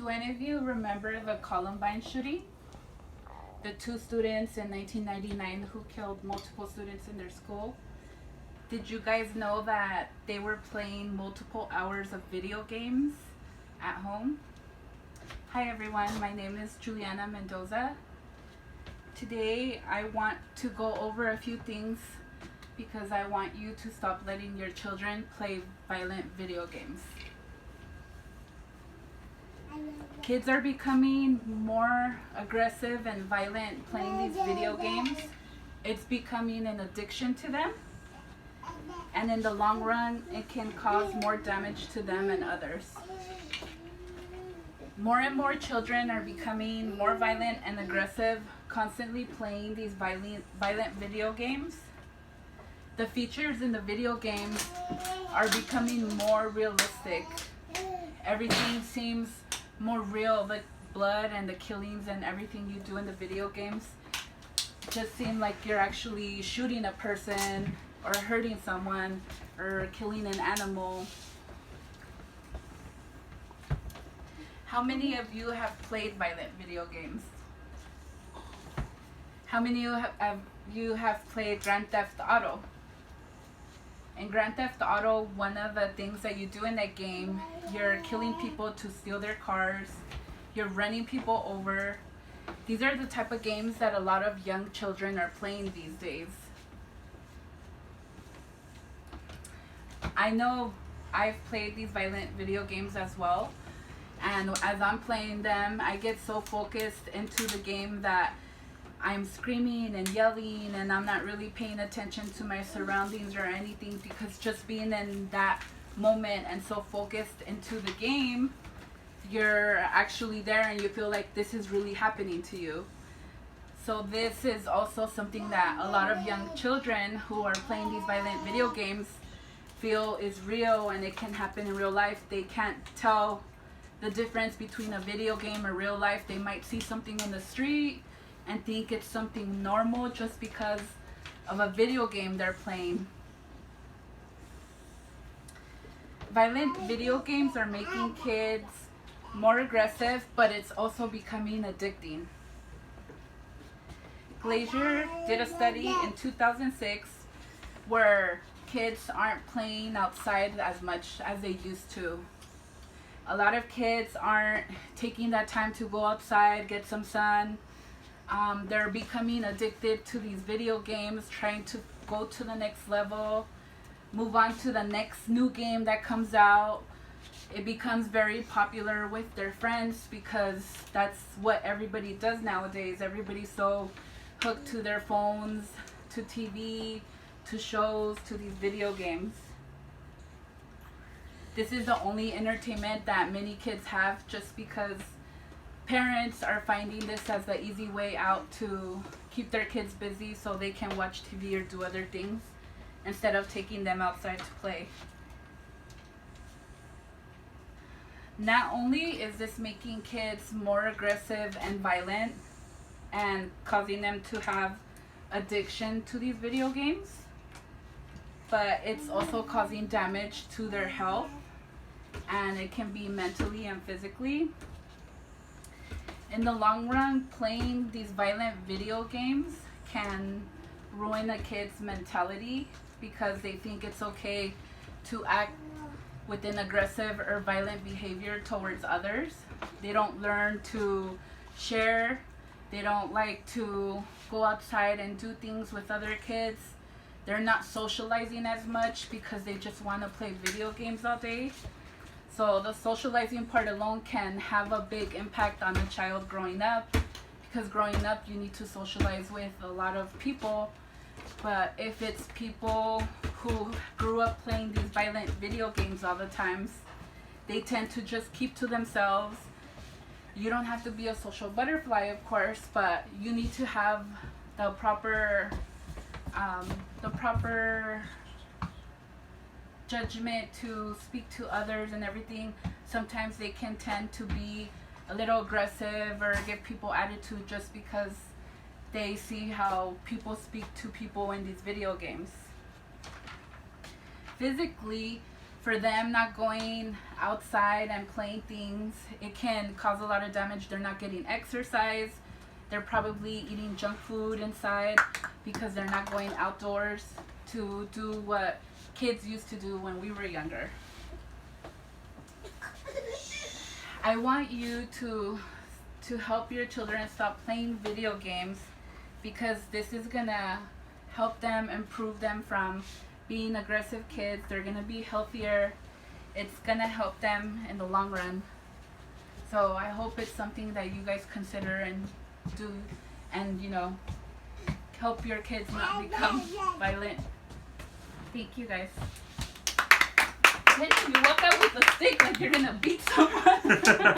Do any of you remember the Columbine shooting? The two students in 1999 who killed multiple students in their school? Did you guys know that they were playing multiple hours of video games at home? Hi everyone, my name is Juliana Mendoza. Today I want to go over a few things because I want you to stop letting your children play violent video games. Kids are becoming more aggressive and violent playing these video games. It's becoming an addiction to them, and in the long run it can cause more damage to them and others. More and more children are becoming more violent and aggressive, constantly playing these violent video games. The features in the video games are becoming more realistic. Everything seems more real. The blood and the killings and everything you do in the video games just seem like you're actually shooting a person or hurting someone or killing an animal. How many of you have played violent video games? How many of you have played Grand Theft Auto? In Grand Theft Auto, one of the things that you do in that game, you're killing people to steal their cars, you're running people over. These are the type of games that a lot of young children are playing these days. I know I've played these violent video games as well, and as I'm playing them, I get so focused into the game that I'm screaming and yelling, and I'm not really paying attention to my surroundings or anything, because just being in that moment and so focused into the game, you're actually there and you feel like this is really happening to you. So this is also something that a lot of young children who are playing these violent video games feel is real, and it can happen in real life. They can't tell the difference between a video game or real life. They might see something in the street and think it's something normal just because of a video game they're playing. Violent video games are making kids more aggressive, but it's also becoming addicting. Glazier did a study in 2006 where kids aren't playing outside as much as they used to. A lot of kids aren't taking that time to go outside, get some sun. They're becoming addicted to these video games, trying to go to the next level, move on to the next new game that comes out. It becomes very popular with their friends because that's what everybody does nowadays. Everybody's so hooked to their phones, to TV, to shows, to these video games. This is the only entertainment that many kids have, just because parents are finding this as the easy way out to keep their kids busy so they can watch TV or do other things instead of taking them outside to play. Not only is this making kids more aggressive and violent and causing them to have addiction to these video games, but it's also causing damage to their health, and it can be mentally and physically. In the long run, playing these violent video games can ruin a kid's mentality because they think it's okay to act with an aggressive or violent behavior towards others. They don't learn to share. They don't like to go outside and do things with other kids. They're not socializing as much because they just want to play video games all day. So the socializing part alone can have a big impact on a child growing up, because growing up you need to socialize with a lot of people. But if it's people who grew up playing these violent video games all the times, they tend to just keep to themselves. You don't have to be a social butterfly, of course, but you need to have the proper judgment to speak to others and everything. Sometimes they can tend to be a little aggressive or give people attitude just because they see how people speak to people in these video games. Physically, for them not going outside and playing things, it can cause a lot of damage. They're not getting exercise. They're probably eating junk food inside because they're not going outdoors to do what kids used to do when we were younger. I want you to help your children stop playing video games, because this is gonna help them, improve them from being aggressive kids. They're gonna be healthier. It's gonna help them in the long run. So I hope it's something that you guys consider and do, and help your kids not become violent. Thank you guys. You walk out with a stick like you're gonna beat someone.